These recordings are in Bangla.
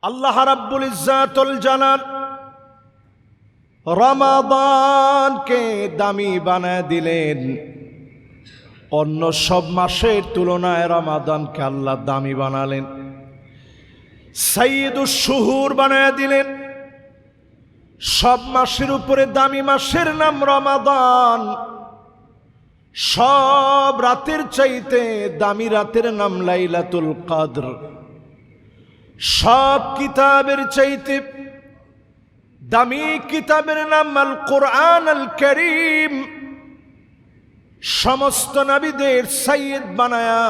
আল্লাহ রাব্বুল ইজ্জাতুল জালাল রমাদানকে দামি বানায় দিলেন। অন্য সব মাসের তুলনায় রমাদানকে আল্লাহ দামি বানালেন, সাইয়্যিদুশ শুহুর বানায় দিলেন। সব মাসের উপরে দামি মাসের নাম রমাদান। সব রাতের চাইতে দামি রাতের নাম লাইলাতুল কদর। সব কিতাবের চাইতে দামি কিতাবের নাম আল কোরআন আল কারীম। সমস্ত নবীদের সাইয়্যিদ বানায়া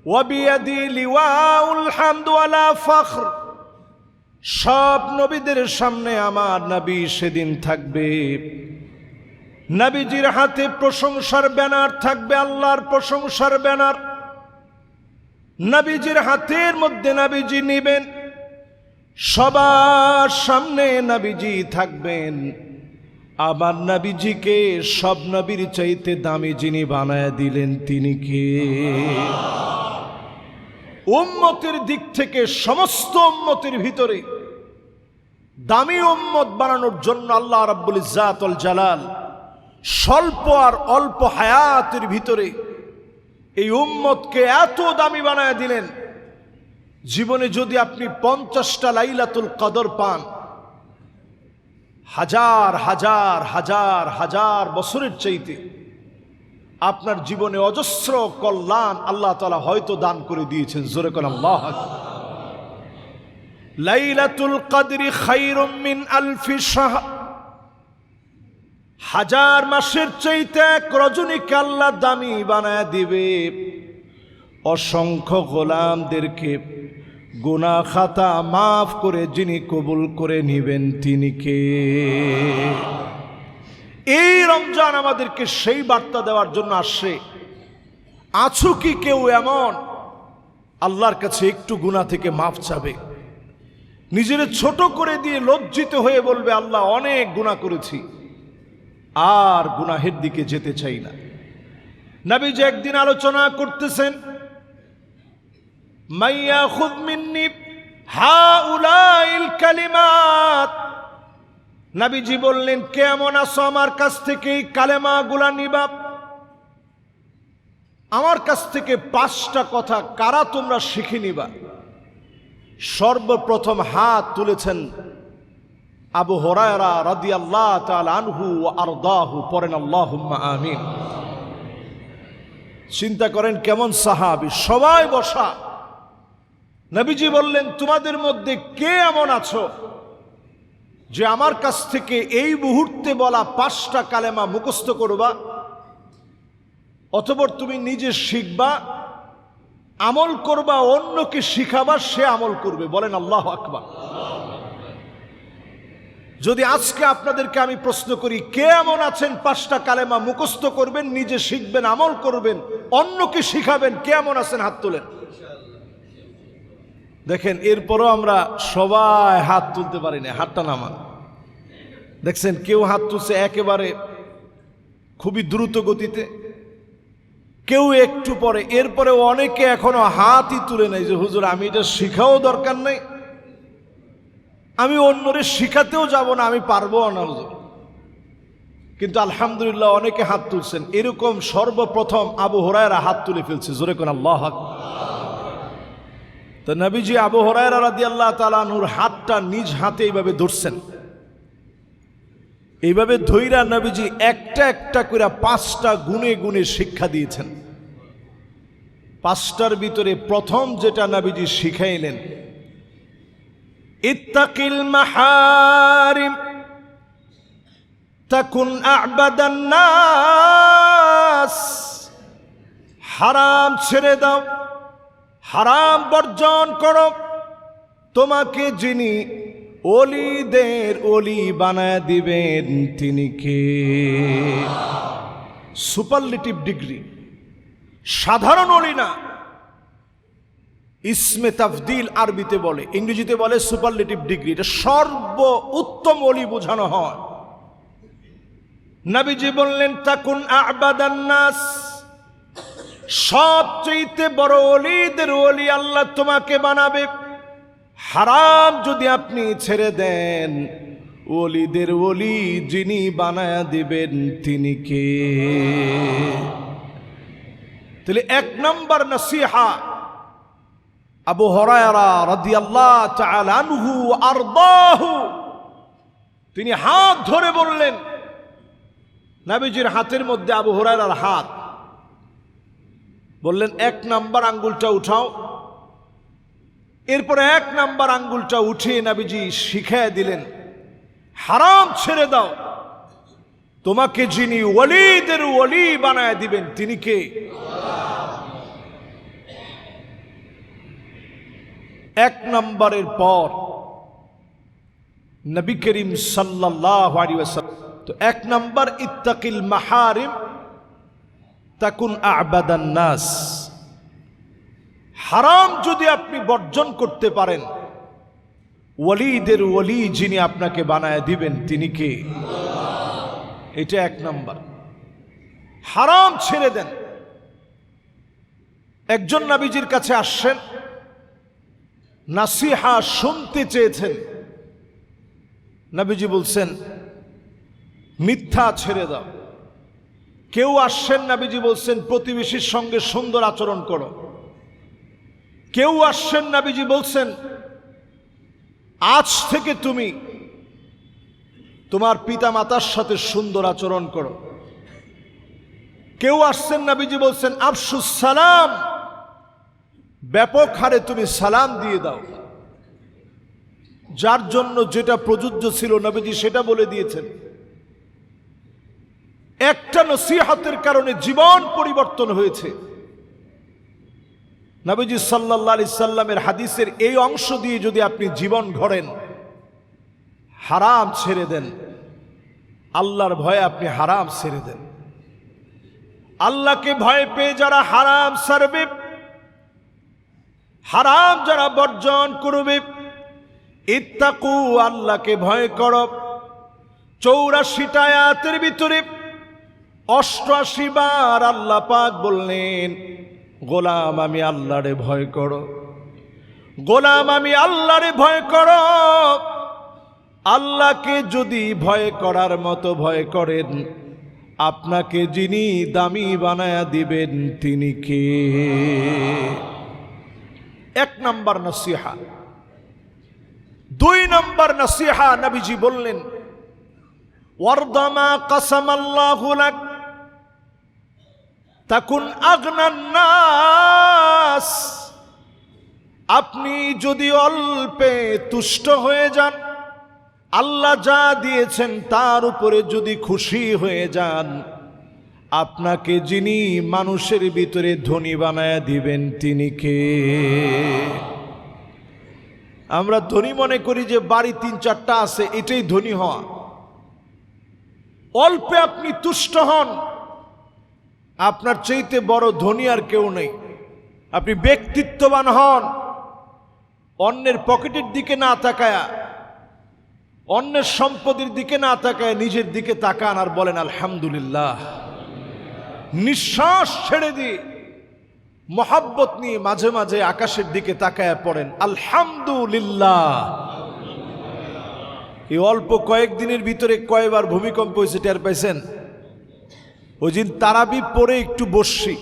ওয়া বিয়াদি লিওয়াউল হামদ ওয়ালা ফখর। সব নবীদের সামনে আমার নবী সেদিন থাকবে। নবীজির হাতে প্রশংসার ব্যানার থাকবে, আল্লাহর প্রশংসার ব্যানার। নবীজির হাতের মধ্যে নবীজি নিবেন, সবার সামনে নবীজি থাকবেন। আবার নবীজিকে সব নবীর চাইতে দামি যিনি বানায় দিলেন তিনি কে? উম্মতের দিক থেকে সমস্ত উম্মতের ভিতরে দামি উম্মত বানানোর জন্য আল্লাহ রাব্বুল ইজ্জাতুল জালাল স্বল্প আর অল্প হায়াতের ভিতরে এই উম্মতকে এত দামি বানায় দিলেন। জীবনে যদি আপনি 50টা লাইলাতুল কদর পান, হাজার হাজার হাজার হাজার বছরের চাইতে আপনার জীবনে অজস্র কল্যাণ আল্লাহ তাআলা হয়তো দান করে দিয়েছেন। জোরে কোন আল্লাহু আকবার। লাইলাতুল কদরি খায়রুম মিন আলফি শাহর। হাজার মাসের চাইতে এক রজনীকে আল্লাহ দামি বানায় দিবে। অসংখ্য গোলামদেরকে গুনাহ খাতা মাফ করে যিনি কবুল করে নিবেন তিনি কে? এই রমজান আমাদেরকে সেই বার্তা দেওয়ার জন্য আসছে। আছো কি কেউ এমন আল্লাহর কাছে একটু গুনাহ থেকে মাফ চাবে, নিজের ছোট করে দিয়ে লজ্জিত হয়ে বলবে আল্লাহ অনেক গুনাহ করেছি, আর গুনাহের দিকে যেতে চাই না। নবীজি একদিন আলোচনা করতেছেন, মাইয়া খুদ মিন্নি হাউলাইল কালিমাত। নবীজি বললেন, কেমন আছো আমার কাছ থেকে এই কালেমাগুলা নিবা? আমার কাছ থেকে 5টা কথা কারা তোমরা শিখে নিবা? সর্বপ্রথম হাত তুলেছেন আবু হুরায়রা রাদিয়াল্লাহু তাআলা আনহু ওয়া আরদাহু। পড়েন আল্লাহুম্মা আমিন। চিন্তা করেন কেমন সাহাবী, সবাই বসা। নবীজি বললেন, তোমাদের মধ্যে কে এমন আছো যে আমার কাছ থেকে এই মুহূর্তে বলা 5টা কালেমা মুখস্থ করবা, অতঃপর তুমি নিজে শিখবা, আমল করবা, অন্যকে শিখাবা, সে আমল করবে। বলেন আল্লাহু আকবার। যদি আজকে আপনাদেরকে আমি প্রশ্ন করি, কে এমন আছেন 5টা কালেমা মুখস্থ করবেন, নিজে শিখবেন, আমল করবেন, অন্যকে শিখাবেন? কে এমন আছেন? হাত তোলেন। দেখেন, এরপরও আমরা সবাই হাত তুলতে পারি না। হাতটা নামান। দেখছেন কেউ হাত তুলছে একেবারে খুবই দ্রুত গতিতে, কেউ একটু পরে। এরপরে অনেকে এখনো হাতই তুলে নাই যে হুজুর আমি এটা শিখাও দরকার নাই, আমি অন্যরে শিখাতেও যাব না, আমি পারবো না হুজুর। কিন্তু আলহামদুলিল্লাহ অনেকে হাত তুলছেন। এরকম সর্বপ্রথম আবু হুরায়রা হাত তুলে ফেলছে। জোরে কোন আল্লাহু আকবার। তো নবীজি আবু হুরায়রা রাদিয়াল্লাহু তাআলা আনহুর হাতটা নিজ হাতে এইভাবে ধরছেন। এইভাবে ধইরা নবীজি একটা একটা করে 5টা গুণে গুণে শিক্ষা দিয়েছেন। 5টার ভিতরে প্রথম যেটা নবীজি শিখাইলেন, ইত্তাকিল মাহারিম তাকুন আ'বাদান নাস। হারাম ছেড়ে দাও, হারাম বর্জন করো, তোমাকে যিনি ওলিদের ওলি বানায় দিবেন তিনি কে? সুপারলেটিভ ডিগ্রি, সাধারণ ওলি না। ইসমে তাফদিল আরবিতে বলে, ইংরেজিতে বলে সুপারলেটিভ ডিগ্রি। এটা সর্ব উত্তম ওলি বোঝানো হয়। নবীজি বললেন, তাকুন আ'বাদান নাস, সবচেয়ে বড় ওলিদের ওলি আল্লাহ তোমাকে বানাবে। হারাম যদি আপনি ছেড়ে দেন, ওলিদের ওলি যিনি বানায়া দিবেন তিনি কে? তাহলে এক নম্বর নসিহা, আবু হুরায়রা রাদিয়াল্লাহু তাআলা আনহু আরদাহু তিনি হাত ধরে বললেন, নবীজির হাতের মধ্যে আবু হুরায়রার হাত, বললেন এক নাম্বার আঙ্গুলটা উঠাও। এরপরে এক নাম্বার আঙ্গুলটা উঠিয়ে নবীজি শিখিয়ে দিলেন, হারাম ছেড়ে দাও, তোমাকে যিনি ওলিদের ওলি বানায় দিবেন তিনি কে? এক নম্বরের পর নবী করিম সাল্লাল্লাহু আলাইহি ওয়াসাল্লাম, তো এক নম্বর ইত্তাকিল মাহারিম তাকুন আ'বাদান নাস। হারাম যদি আপনি বর্জন করতে পারেন, ওলিদের ওলি যিনি আপনাকে বানায় দিবেন তিনি কে? এটা এক নম্বর। হারাম ছেড়ে দেন। একজন নবীজির কাছে আসছেন, নাসিহা শুনতে চেয়েছেন। নবীজি বলছেন মিথ্যা ছেড়ে দাও। কেউ আসছেন, নবীজি বলছেন প্রতিবেশীর সঙ্গে সুন্দর আচরণ করো। কেউ আসছেন, নবীজি বলছেন আজ থেকে তুমি তোমার পিতা মাতার সাথে সুন্দর আচরণ করো। কেউ আসছেন, নবীজি বলছেন আফসুস সালাম, ব্যাপক হারে তুমি সালাম দিয়ে দাও। যার জন্য যেটা প্রযোজ্য ছিল নবীজি সেটা বলে দিয়েছেন। একটা নসিহতের কারণে জীবন পরিবর্তন হয়েছে। নবীজি সাল্লাল্লাহু আলাইহি সাল্লামের হাদিসের এই অংশ দিয়ে যদি আপনি জীবন গড়েন, হারাম ছেড়ে দেন, আল্লাহর ভয়ে আপনি হারাম ছেড়ে দেন। আল্লাহকে ভয় পেয়ে যারা হারাম ছাড়বে, হারাম যারা বর্জন করবে, ইত্তাকু আল্লাহকে ভয় করো। 84টা আয়াতের ভিতরে 88 বার আল্লাহ পাক বললেন, গোলাম আমি আল্লাহরে ভয় করো, গোলাম আমি আল্লাহরে ভয় করো। আল্লাহকে যদি ভয় করার মতো ভয় করেন, আপনাকে যিনি দামি বানায়া দিবেন তিনি কে? এক নম্বর নসিহা। দুই নম্বর নসিহা, নবীজি বললেন ওয়ারদামা কাসামাল্লাহু লাক তাকুন আগনান নাস। আপনি যদি অল্পে তুষ্ট হয়ে যান, আল্লাহ যা দিয়েছেন তার উপরে যদি খুশি হয়ে যান, আপনাকে যিনি মানুষের ভিতরে ধনী বানায়া দিবেন তিনি কে? আমরা ধনী মনে করি যে বাড়ি 3-4টা আছে, এটাই ধনী হওয়া। অল্পে আপনি তুষ্ট হন, আপনার চাইতে বড় ধনী আর কেউ নেই। আপনি ব্যক্তিত্ববান হন, অন্যের পকেটের দিকে না তাকায়া, অন্যের সম্পদের দিকে না তাকায় নিজের দিকে তাকান আর বলেন আলহামদুলিল্লাহ। নিঃশ্বাস ছেড়ে দিয়ে মোহাব্বত নিয়ে মাঝে মাঝে আকাশের দিকে তাকায় পড়েন আলহামদুলিল্লাহ। এই অল্প কয়েকদিনের ভিতরে কয়বার ভূমিকম্প হয়েছে টের পাইছেন? ওই দিন তারাবি পড়ে একটু বসছি,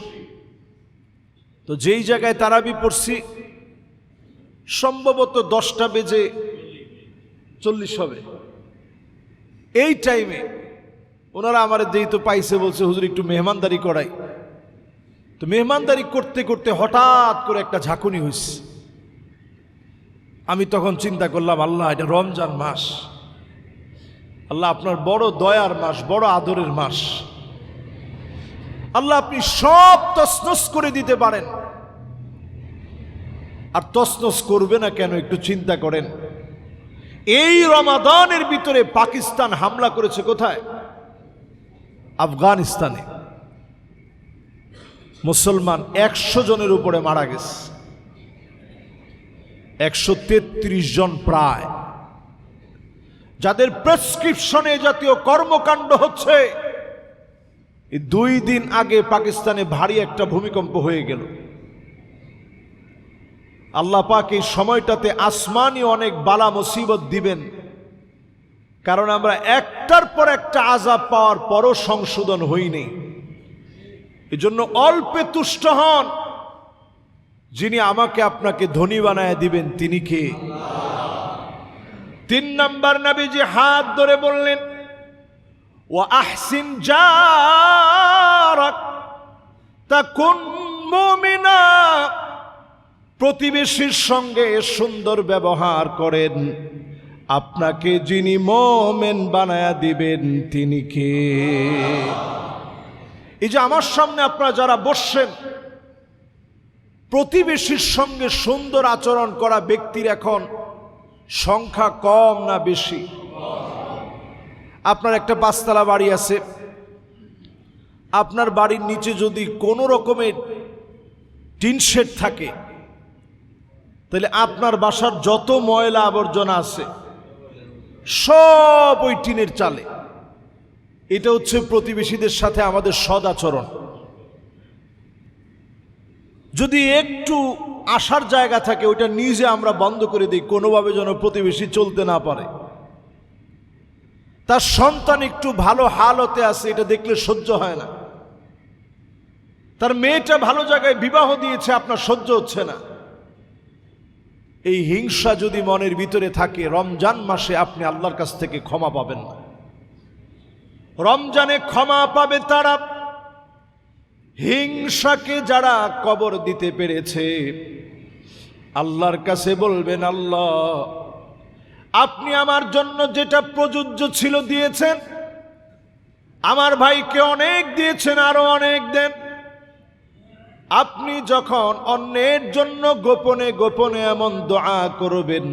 তো যেই জায়গায় তারাবি পড়ছি সম্ভবত 10:40 হবে। এই টাইমে ওনারা আমার যেহেতু পাইছে, বলছে হুজুর একটু মেহমানদারি করাই। তো মেহমানদারি করতে করতে হঠাৎ করে একটা ঝাঁকুনি হয়েছে। আমি তখন চিন্তা করলাম, আল্লাহ এটা রমজান মাস, আল্লাহ আপনার বড় দয়ার মাস, বড় আদরের মাস। আল্লাহ আপনি সব তছনছ করে দিতে পারেন, আর তছনছ করবে না কেন একটু চিন্তা করেন। এই রমাদানের ভিতরে পাকিস্তান হামলা করেছে কোথায়? আফগানিস্তানে। মুসলমান 100 জনের উপরে মারা গেছে, 133 জন প্রায়, যাদের প্রেসক্রিপশনে জাতীয় কর্মকাণ্ড হচ্ছে। 2 দিন আগে পাকিস্তানে ভারী একটা ভূমিকম্প হয়ে গেল। আল্লাহ পাক এই সময়টাতে আসমানি অনেক বালা মুসিবত দিবেন, কারণ আমরা একটার পর একটা আযাব পাওয়ার পরও সংশোধন হইনি। এজন্য অল্পে তুষ্ট হন। যিনি আমাকে আপনাকে ধনী বানায় দিবেন তিনি কে? 3 নাম্বার, নবীজি হাত ধরে বললেন, ওয়া আহসিন জারাক তাকুন মুমিনা। প্রতিবেশীর সঙ্গে সুন্দর ব্যবহার করেন, আপনাকে যিনি মুমিন বানায়া দিবেন তিনি কে? এই যে আমার সামনে আপনারা যারা বসছেন, প্রতিবেশীর সঙ্গে সুন্দর আচরণ করা ব্যক্তির এখন সংখ্যা কম না বেশি? আপনার একটা 5 তলা বাড়ি আছে, আপনার বাড়ির নিচে যদি কোনো রকমের টিন শেড থাকে, তাহলে আপনার বাসার যত ময়লা আবর্জনা আছে সব ওই টিনের চালে। এটা হচ্ছে প্রতিবেশীদের সাথে আমাদের সদ আচরণ। যদি একটু আসার জায়গা থাকে, ওইটা নিজে আমরা বন্ধ করে দিই, কোনোভাবে যেন প্রতিবেশী চলতে না পারে। তার সন্তান একটু ভালো হালতে আছে, এটা দেখলে সহ্য হয় না। তার মেয়েটা ভালো জায়গায় বিবাহ দিয়েছে, আপনার সহ্য হচ্ছে না। এই হিংসা যদি মনের ভিতরে থাকে, রমজান মাসে আপনি আল্লাহর কাছ থেকে ক্ষমা পাবেন না। রমজানে ক্ষমা পাবে তারা, হিংসাকে যারা কবর দিতে পেরেছে। আল্লাহর কাছে বলবেন, আল্লাহ আপনি আমার জন্য যেটা প্রযোজ্য ছিল দিয়েছেন, আমার ভাইকে অনেক দিয়েছেন, আরো অনেক দেন। আপনি যখন অন্যের জন্য গোপনে গোপনে এমন দোয়া করবেন,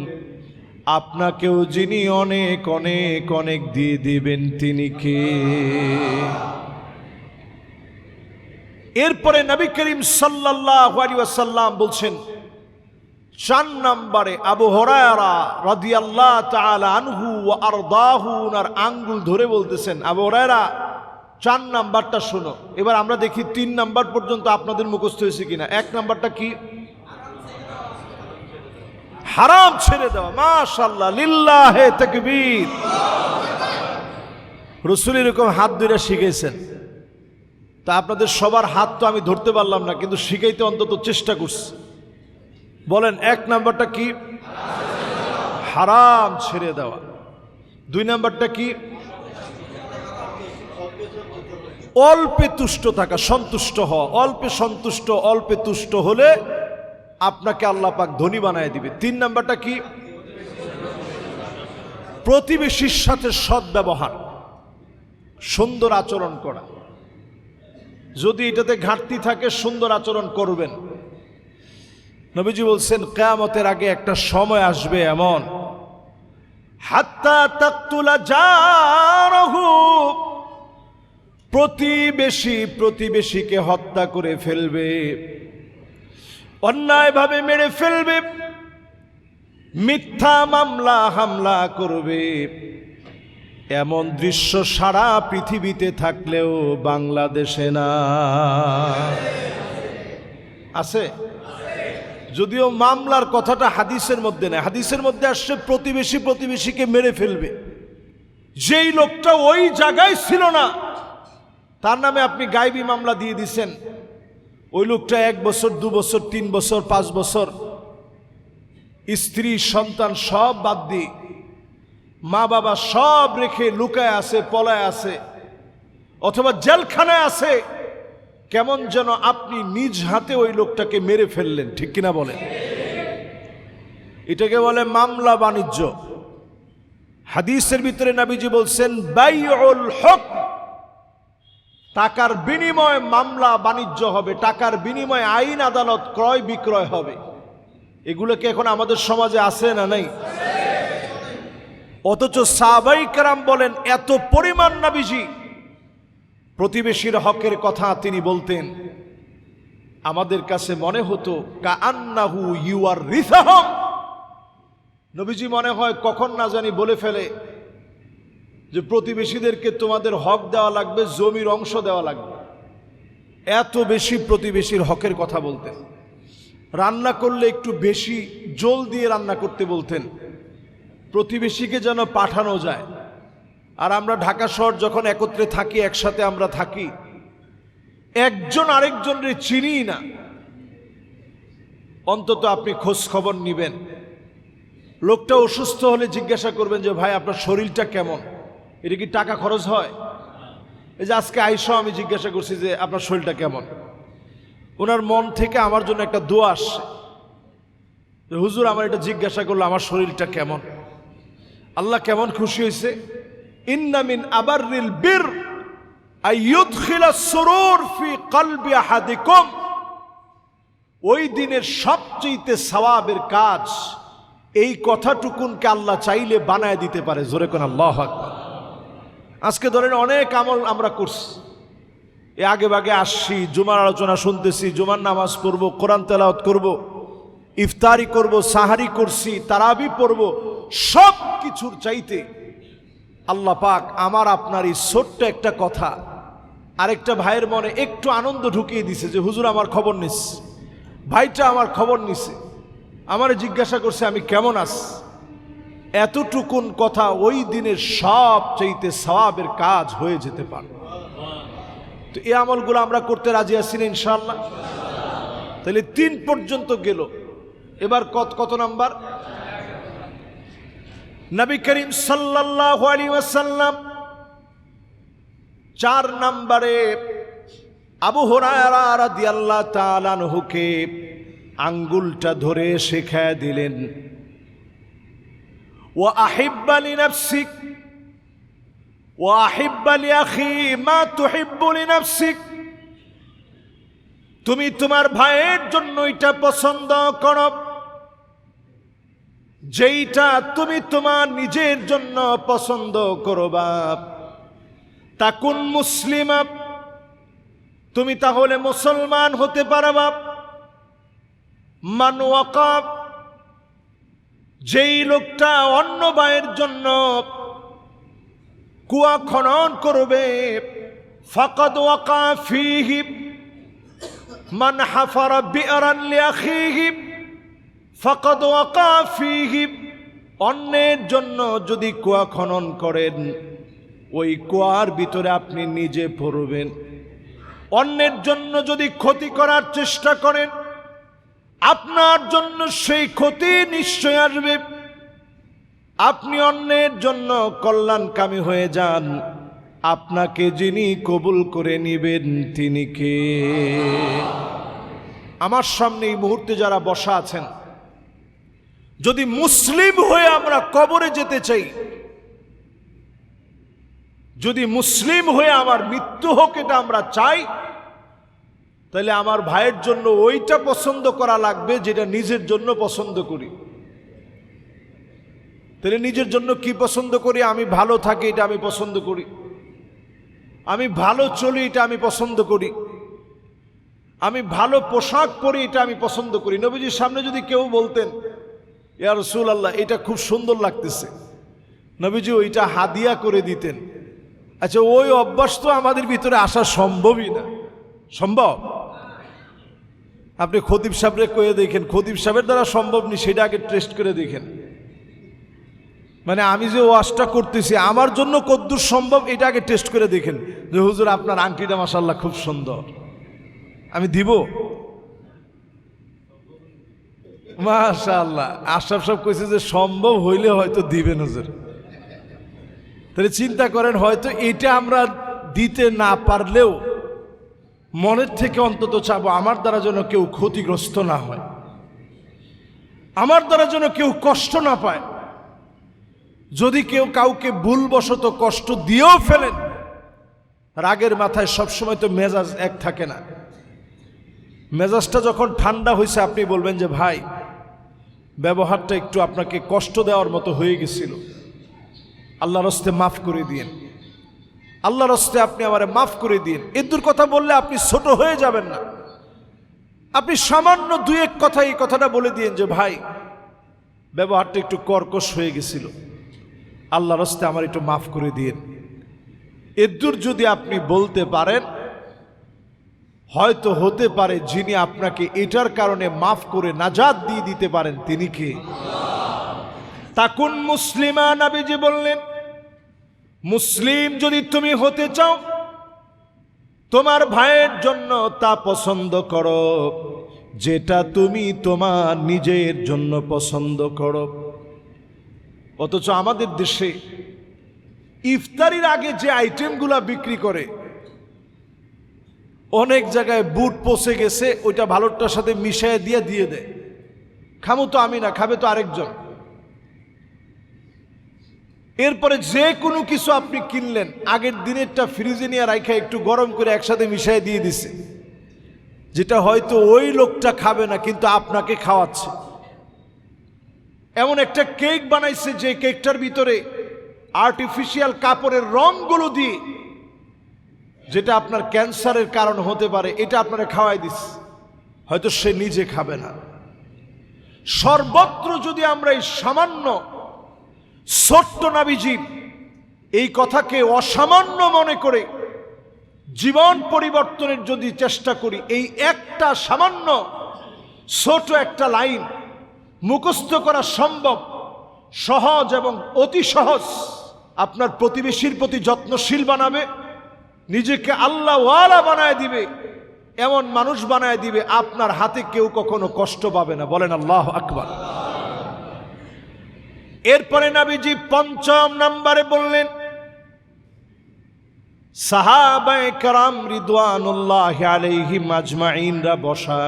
আপনাকেও যিনি অনেক অনেক অনেক দিয়ে দিবেন তিনি কে? এরপরে নবী করিম সাল্লাল্লাহু আলাইহি ওয়াসাল্লাম বলছেন, 4 নম্বরে আবু হুরায়রা রাদিয়াল্লাহু তাআলা আনহু ওয়া আরদাহু, ওনার আঙ্গুল ধরে বলতেছেন, আবু হুরায়রা 4 নাম্বারটা শোনো। এবার আমরা দেখি 3 নাম্বার পর্যন্ত আপনাদের মুখস্থ হয়েছে কিনা। 1 নাম্বারটা কি? হারাম ছেড়ে দেওয়া। মাশাআল্লাহ, লিল্লাহে তাকবীর। রাসূল এরকম হাত ধরে শিখাইছেন, তা আপনাদের সবার হাত তো আমি ধরতে পারলাম না, কিন্তু শিখাইতে অন্তত চেষ্টা করছি। বলেন 1 নাম্বারটা কি? হারাম ছেড়ে দেওয়া। 2 নাম্বারটা কি? অল্পে তুষ্ট থাকা, সন্তুষ্ট হওয়া। অল্পে সন্তুষ্ট, অল্পে তুষ্ট হলে আপনাকে আল্লাহ পাক ধনী বানায় দিবে। 3 নাম্বারটা কি? প্রতিবেশীর সাথে সৎ ব্যবহার, সুন্দর আচরণ করা। যদি এটাতে ঘাটতি থাকে, সুন্দর আচরণ করবেন। নবীজি বলছেন, কিয়ামতের আগে একটা সময় আসবে এমন, হাত্তা তাকতুলা জারহু, প্রতিবেশী প্রতিবেশীকে হত্যা করে ফেলবে, অন্যায়ভাবে মেরে ফেলবে, মিথ্যা মামলা হামলা করবে। এমন দৃশ্য সারা পৃথিবীতে থাকলেও বাংলাদেশে না। আছে? যদিও মামলার কথাটা হাদিসের মধ্যে নেই, হাদিসের মধ্যে আসছে প্রতিবেশী প্রতিবেশীকে মেরে ফেলবে। যেই লোকটা ওই জায়গায় ছিল না, তার নামে আপনি গায়েবী মামলা দিয়ে দিচ্ছেন। ওই লোকটা 1 বছর, 2 বছর, 3 বছর, 5 বছর স্ত্রী সন্তান সব বাদ দিয়ে, মা বাবা সব রেখে লুকায় আছে, পলায় আছে, অথবা জেলখানায় আছে। কেমন যেন আপনি নিজ হাতে ওই লোকটাকে মেরে ফেললেন, ঠিক কিনা বলেন? এটাকে বলে মামলা বাণিজ্য। হাদিসের ভিতরে নবীজি বলছেন, বাইউল হক, টাকার বিনিময়ে মামলা বাণিজ্য হবে, টাকার বিনিময়ে আইন আদালত ক্রয় বিক্রয় হবে। এগুলো কি এখন আমাদের সমাজে আছে না নাই? অথচ সাহাবায়ে কেরাম বলেন, এত পরিমাণ নবীজি প্রতিবেশীর হকের কথা তিনি বলতেন, আমাদের কাছে মনে হতো কাআন্নাহু ইউয়ারিসুহুম, নবীজি মনে হয় কখন না জানি বলে ফেলে যে প্রতিবেশীদেরকে তোমাদের হক দেওয়া লাগবে, জমির অংশ দেওয়া লাগবে। এত বেশি প্রতিবেশীর হকের কথা বলতেন। রান্না করলে একটু বেশি জল দিয়ে রান্না করতে বলতেন, প্রতিবেশীকে যেন পাঠানো যায়। আর আমরা ঢাকা শহর যখন একত্রে থাকি, একসাথে আমরা থাকি, একজন আরেকজনের চিনি না, অন্তত আপনি খোঁজ খবর নিবেন। লোকটা অসুস্থ হলে জিজ্ঞাসা করবেন যে ভাই আপনার শরীরটা কেমন, এটা কি টাকা খরচ হয়? এই যে আজকে আইসা আমি জিজ্ঞাসা করছি যে আপনার শরীরটা কেমন, ওনার মন থেকে আমার জন্য একটা দোয়া আসছে, হুজুর আমার এটা জিজ্ঞাসা করলো আমার শরীরটা কেমন। আল্লাহ কেমন খুশি হয়েছে, ইন্না মিন আবাররিল বির আইয়ুদখিলাস সুরুর ফি কলবি আহাদিকুম, ওই দিনের সবচেয়ে সওয়াবের কাজ এই কথাটুকুনকে আল্লাহ চাইলে বানায় দিতে পারে। জোরে কোন আল্লাহু আকবার। আজকে ধরেন অনেক আমল আমরা করছি, এ আগে ভাগে আসছি, জুমার আলোচনা শুনতেছি, জুমার নামাজ পড়বো, কোরআন তেলাওয়াত করব, ইফতারি করব, সাহারি করছি, তারাবি পড়ব, সব কিছুর চাইতে আল্লাহ পাক আমার আপনার এই ছোট্ট একটা কথা আরেকটা ভাইয়ের মনে একটু আনন্দ ঢুকিয়ে দিছে যে হুজুর আমার খবর নিচ্ছে, ভাইটা আমার খবর নিছে, আমারে জিজ্ঞাসা করছে আমি কেমন আছি। এতটুকুন কথা ওই দিনের সবচাইতে সওয়াবের কাজ হয়ে যেতে পারে। তো এই আমলগুলো আমরা করতে রাজি আছি না ইনশাআল্লাহ? তাহলে 3 পর্যন্ত গেল। এবার কত নাম্বার? নবী করিম সাল্লাল্লাহু আলাইহি ওয়াসাল্লাম 4 নম্বরে আবু হুরায়রা রাদিয়াল্লাহু তাআলা আনহুকে আঙ্গুলটা ধরে শেখায় দিলেন, ওয়া আহিব্বা লিনাফসিক ওয়া আহিব্বা লিআখি মা তুহিব্বু লিনাফসিক, তুমি তোমার ভাইয়ের জন্য এটা পছন্দ করো যেইটা তুমি তোমার নিজের জন্য পছন্দ করবা। তাকুন মুসলিমা, তুমি তাহলে মুসলমান হতে পারবা। মান ওয়াকা, যেই লোকটা অন্য ভাইয়ের জন্য কুয়া খনন করবে, ফাকাদ ওয়াকা ফীহি। মান হাফারা বিআরান লিআখিহি ফাকাদ ওয়াকা ফীহি, অন্যের জন্য যদি কুয়া খনন করেন ওই কুয়ার ভিতরে আপনি নিজে পড়বেন। অন্যের জন্য যদি ক্ষতি করার চেষ্টা করেন আপনার জন্য সেই ক্ষতি নিশ্চয় আসবে। আপনি অন্যের জন্য কল্যাণকামী হয়ে যান, আপনাকে যিনি কবুল করে নিবেন তিনি কে? আমার সামনে এই মুহূর্তে যারা বসা আছেন, যদি মুসলিম হয়ে আমরা কবরে যেতে চাই, যদি মুসলিম হয়ে আমার মৃত্যু হোক এটা আমরা চাই, তাহলে আমার ভাইয়ের জন্য ওইটা পছন্দ করা লাগবে যেটা নিজের জন্য পছন্দ করি। তাহলে নিজের জন্য কি পছন্দ করি? আমি ভালো থাকি এটা আমি পছন্দ করি, আমি ভালো চলি এটা আমি পছন্দ করি, আমি ভালো পোশাক পরি এটা আমি পছন্দ করি। নবীজির সামনে যদি কেউ বলতেন ইয়া রাসূলুল্লাহ এটা খুব সুন্দর লাগতেছে, নবীজি ওইটা হাদিয়া করে দিতেন। আচ্ছা ওই অভ্যাস তো আমাদের ভিতরে আসা সম্ভবই না। সম্ভব? আপনি খতিব সাহেবরে কয়ে দেখেন, খতিব সাহেবের দ্বারা সম্ভব নেই সেটা আগে টেস্ট করে দেখেন। মানে আমি যে ওয়াজটা করতেছি আমার জন্য কদ্দূর সম্ভব এটা আগে টেস্ট করে দেখেন যে হুজুর আপনার আংটিটা মাশাআল্লাহ খুব সুন্দর, আমি দিব? মাশাআল্লাহ, আশরাফ সাহেব কইছে যে সম্ভব হইলে হয়তো দিবেন হুজুর। তাহলে চিন্তা করেন, হয়তো এটা আমরা দিতে না পারলেও মনের থেকে অন্তত চাবো আমার দ্বারা যেন কেউ ক্ষতিগ্রস্ত না হয়, আমার দ্বারা যেন কেউ কষ্ট না পায়। যদি কেউ কাউকে ভুলবশত কষ্ট দিয়েও ফেলেন, রাগের মাথায় সবসময় তো মেজাজ এক থাকে না। মেজাজটা যখন ঠান্ডা হয়েছে আপনি বলবেন যে ভাই ব্যবহারটা একটু আপনাকে কষ্ট দেওয়ার মতো হয়ে গেছিল, আল্লাহর হস্তে মাফ করে দিয়েন, আল্লাহর হস্তে আপনি আমারে মাফ করে দিন। এদুর কথা বললে আপনি ছোট হয়ে যাবেন না, আপনি সামান্য 2-1 কথা এই কথাটা বলে দিন যে ভাই ব্যবহারটা একটু কর্কশ হয়ে গেছিল, আল্লাহর হস্তে আমার একটু মাফ করে দিন। এদুর যদি আপনি বলতে পারেন হয়তো হতে পারে যিনি আপনাকে এটার কারণে মাফ করে নাজাত দিয়ে দিতে পারেন তিনি কে? তাকুন মুসলিমা, নবীজি বললেন মুসলিম যদি তুমি হতে চাও, তোমার ভাইয়ের জন্য তা পছন্দ করো যেটা তুমি তোমার নিজের জন্য পছন্দ করো। অথচ আমাদের দেশে ইফতারির আগে যে আইটেমগুলা বিক্রি করে, অনেক জায়গায় বুট পচে গেছে, ওইটা ভালোটার সাথে মিশিয়ে দিয়ে দেয়। খামো তো আমি না, খাবে তো আরেকজন। এরপরে যে কোনো কিছু আপনি কিনলেন, আগের দিনেরটা ফ্রিজে নিয়ে রাখা একটু গরম করে একসাথে মিশিয়ে দিয়ে দিছে, যেটা হয়তো ওই লোকটা খাবে না কিন্তু আপনাকে খাওয়াচ্ছে। এমন একটা কেক বানাইছে যে কেকটার ভিতরে আর্টিফিশিয়াল কাপড়ের রংগুলো দিয়ে, যেটা আপনার ক্যান্সারের কারণ হতে পারে, এটা আপনারা খাওয়াই দিচ্ছে, হয়তো সে নিজে খাবে না। সর্বত্র যদি আমরা এই সামান্য ছোট্ট নবীজির এই কথাকে অসামান্য মনে করে জীবন পরিবর্তনের যদি চেষ্টা করি, এই একটা সামান্য ছোট একটা লাইন মুখস্থ করা সম্ভব, সহজ এবং অতি সহজ। আপনার প্রতিবেশীর প্রতি যত্নশীল বানাবে, নিজেকে আল্লাহ ওয়ালা বানায় দিবে, এমন মানুষ বানায় দিবে আপনার হাতে কেউ কখনো কষ্ট পাবে না। বলেন আল্লাহু আকবার। এরপরে নবীজি ৫ম নম্বরে বললেন সাহাবায়ে কেরাম রিদওয়ানুল্লাহি আলাইহিম আজমাইনরা বসা।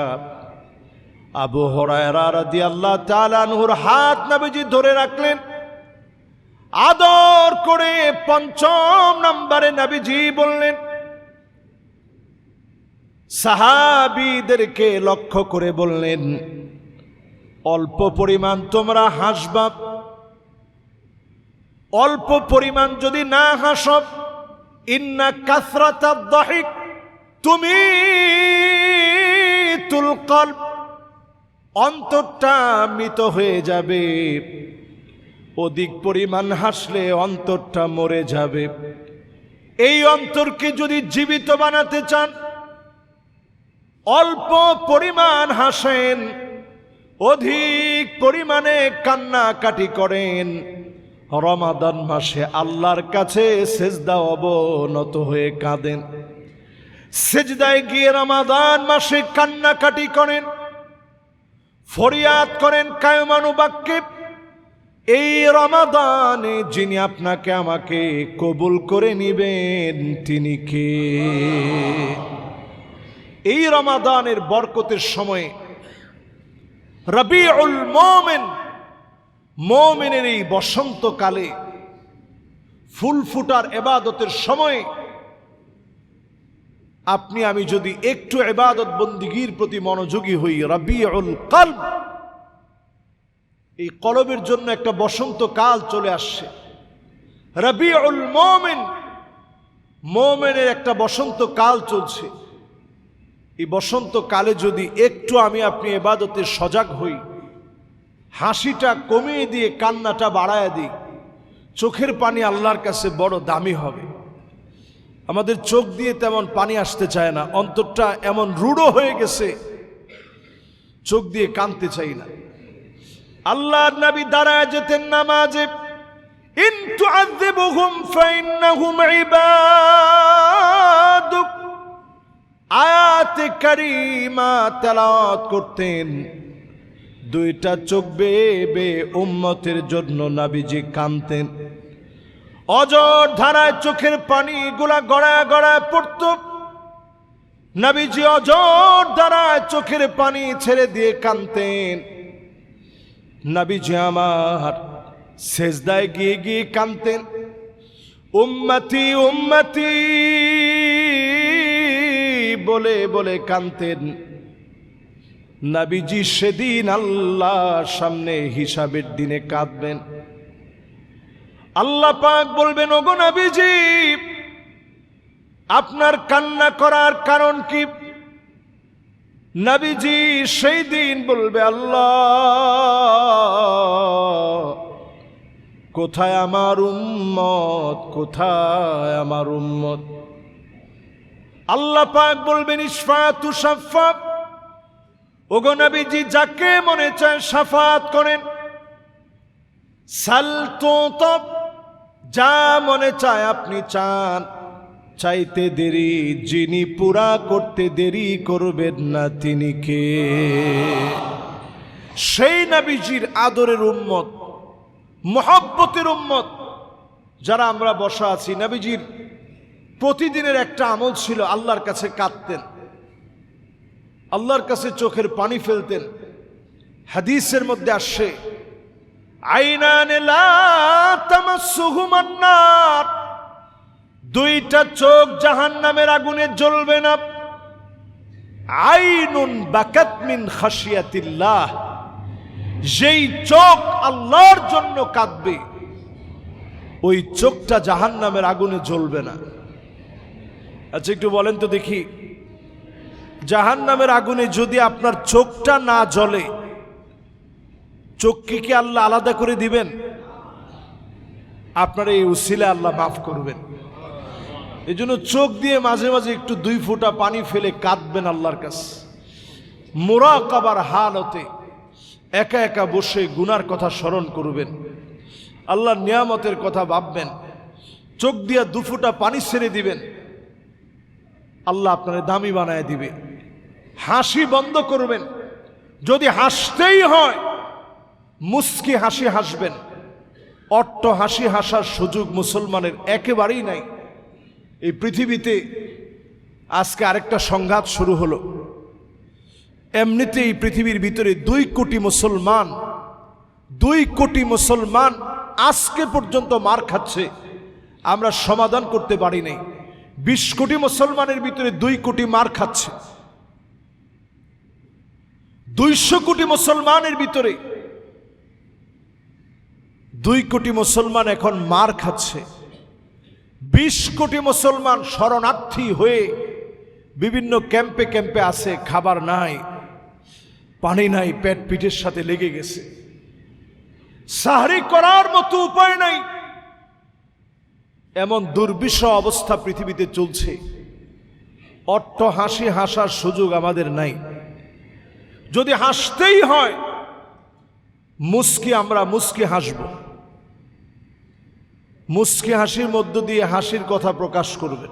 আবু হুরায়রা রাদিয়াল্লাহু তাআলা আনহুর হাত নবীজি ধরে রাখলেন, আদর করে ৫ম নম্বরে নবীজি বললেন, সাহাবীদেরকে লক্ষ্য করে বললেন, অল্প পরিমাণ তোমরা হাসবা, অল্প পরিমাণ যদি না হাসো, ইন্না কাসরাতাদ দাহিক তুমিতুল কলব, অন্তরটা মৃত হয়ে যাবে। অধিক পরিমাণ হাসলে অন্তরটা মরে যাবে। এই অন্তরকে যদি জীবিত বানাতে চান, অল্প পরিমাণ হাসেন, অধিক পরিমাণে কান্নাকাটি করেন। রমাদান মাসে আল্লাহর কাছে সেজদা অবনত হয়ে কাঁদেন, সেজদায় গিয়ে রমাদান মাসে কান্নাকাটি করেন, ফরিয়াদ করেন কায়মানুবাক্যে, এই রমাদানে যিনি আপনাকে আমাকে কবুল করে নিবেন তিনি কে? এই রমাদানের বরকতের সময়ে রবিউল মুমিন, মুমিনের এই বসন্তকালে ফুল ফুটার ইবাদতের সময় আপনি আমি যদি একটু ইবাদত বন্দিগির প্রতি মনোযোগী হই, রবিউল কলব, এই কলবের জন্য একটা বসন্তকাল চলে আসছে। রবিউল মুমিন, মুমিনের একটা বসন্তকাল চলছে। এই বসন্তকালে যদি একটু আমি আপনি ইবাদতে সজাগ হই, হাসিটা কমিয়ে দিয়ে কান্নাটা বাড়ায় দিই, চোখের পানি আল্লাহর কাছে বড় দামি হবে। আমাদের চোখ দিয়ে তেমন পানি আসতে চায় না, অন্তরটা এমন রূঢ় হয়ে গেছে, চোখ দিয়ে কাঁদতে চাই না। আল্লাহর নবী দাঁড়ায় যেতেন নামাজে, ইন তুআযিবুহুম ফাইন্নাহুম ইবাদুক, আয়াতে কারিমা তেলাওয়াত করতেন। দুইটা চোখ বেয়ে উম্মতের জন্য নবীজি কাঁদতেন। অজর ধারায় চোখের পানিগুলা গড়ায় গড়ায় পড়ত। নবীজি অজর ধারায় চোখের পানি ছেড়ে দিয়ে কাঁদতেন। নবীজি আমার সেজদায় গিয়ে গিয়ে কাঁদতেন, উম্মতি উম্মতি বলে বলে কাঁদতেন। নবীজি সেদিন আল্লাহর সামনে হিসাবের দিনে কাঁদবেন। আল্লাহ পাক বলবেন, ওগো নবীজি, আপনার কান্না করার কারণ কি? নবীজি সেই দিন বলবে, আল্লাহ, কোথায় আমার উম্মত, কোথায় আমার উম্মত? আল্লাহ পাক বলবেন ইশফাতু শাফা, ওগো নবীজি যাকে মনে চায় শাফাত করেন। সাল তুতব, যা মনে চায় আপনি চান। চাইতে দেরি, যিনি পুরা করতে দেরি করবেন না তিনি কে? সেই নবীজির আদরের উম্মত, মুহাব্বতের উম্মত যারা আমরা বসা আছি। নবীজির প্রতিদিনের একটা আমল ছিল, আল্লাহর কাছে কাঁদতেন, আল্লাহর কাছে চোখের পানি ফেলতেন। হাদিসের মধ্যে আসছে আইনানে লা তামাসসুহুমান নার, দুইটা চোখ জাহান্নামের আগুনে জ্বলবে না। আইনুন বাকাত মিন খাশিয়াতিল্লাহ, যেই চোখ আল্লাহর জন্য কাঁদবে ওই চোখটা জাহান্নামের আগুনে জ্বলবে না। আচ্ছা একটু বলেন তো দেখি, জাহান্নামের আগুনে যদি আপনার চোখটা না জ্বলে, চোখকে কি আল্লাহ আলাদা করে দিবেন? আপনার এই উসিলা আল্লাহ মাফ করবেন। এই জন্য চোখ দিয়ে মাঝে মাঝে একটু 2 ফোঁটা পানি ফেলে কাঁদবেন আল্লাহর কাছে। মুরাকাবার হালতে একা একা বসে গুনার কথা স্মরণ করবেন, আল্লাহর নিয়ামতের কথা ভাববেন, চোখ দিয়ে 2 ফোঁটা পানি ছেড়ে দিবেন, আল্লাহ আপনার দামি বানায় দিবে। হাসি বন্ধ করবেন, যদি হাসতেই হয় মুস্কি হাসি হাসবেন। অট্ট হাসি হাসার সুযোগ মুসলমানের একেবারেই নাই। এই পৃথিবীতে আজকে আরেকটা সংঘাত শুরু হলো। এমনিতে এই পৃথিবীর ভিতরে 2 কোটি মুসলমান, 2 কোটি মুসলমান আজকে পর্যন্ত মার খাচ্ছে, আমরা সমাধান করতে পারি নাই। 20 কোটি মুসলমানের ভিতরে 2 কোটি মার খাচ্ছে। 200 কোটি মুসলমানের ভিতরে 2 কোটি মুসলমান এখন মার খাচ্ছে। 20 কোটি মুসলমান শরণার্থী হয়ে বিভিন্ন ক্যাম্পে ক্যাম্পে আছে, খাবার নাই, পানি নাই, পেট পিঠের সাথে লেগে গেছে, সাহরি করার মতো উপায় নাই। এমন দুর্বিষহ অবস্থা পৃথিবীতে চলছে। অট্ট হাসি হাসার সুযোগ আমাদের নাই। যদি হাসতেই হয় আমরা মুস্কি হাসব। মুস্কি হাসির মধ্য দিয়ে হাসির কথা প্রকাশ করবেন।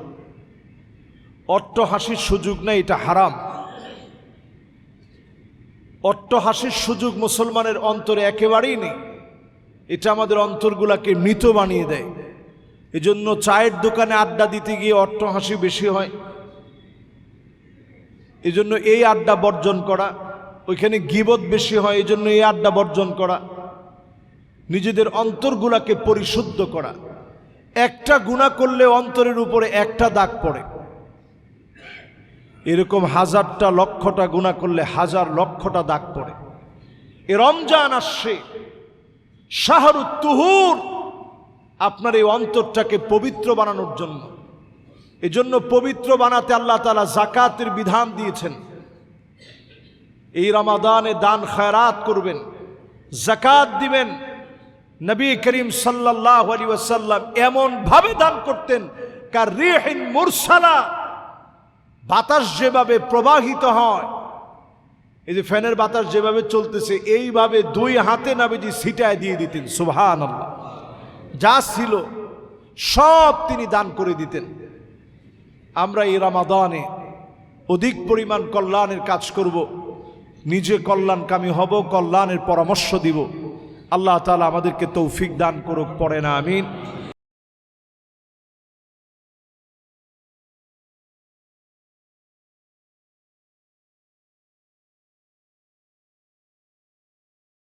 অট্ট হাসির সুযোগ নাই, এটা হারাম। অট্ট হাসির সুযোগ মুসলমানের অন্তরে একেবারেই নেই। এটা আমাদের অন্তরগুলাকে মৃত বানিয়ে দেয়। এজন্য চায়ের দোকানে আড্ডা দিতে গিয়ে অট্ট হাসি বেশি হয়। এজন্য এই আড্ডা বর্জন করা। ওইখানে গীবত বেশি হয়, এই জন্য এই আড্ডা বর্জন করা। নিজেদের অন্তরগুলাকে পরিশুদ্ধ করা। একটা গুনাহ করলে অন্তরের উপরে একটা দাগ পড়ে, এরকম 1000টা লক্ষটা গুনাহ করলে 1000 লক্ষটা দাগ পড়ে। এ রমজান আসছে, শাহরুত তুহুর, আপনার এই অন্তরটাকে পবিত্র বানানোর জন্য। এজন্য পবিত্র বানাতে আল্লাহ তাআলা যাকাতের বিধান দিয়েছেন। এই রমাদানে দান খায়রাত করবেন, যাকাত দিবেন। নবী করিম সাল্লাল্লাহু আলাইহি ওয়াসাল্লাম এমন ভাবে দান করতেন, কার রিহিন মুরসালা, বাতাস যেভাবে প্রবাহিত হয়, এই যে ফ্যানের বাতাস যেভাবে চলতেছে, এইভাবে 2 হাতে নবীজি ছিটায় দিয়ে দিতেন। সুবহানাল্লাহ। যা ছিল সব তিনি দান করে দিতেন। আমরা এই রমাদানে অধিক পরিমাণ কল্যাণের কাজ করব, নিজে কল্যাণকামী হব, কল্যাণের পরামর্শ দিব। আল্লাহ তাআলা আমাদেরকে তৌফিক দান করুক, পড়ে না আমিন।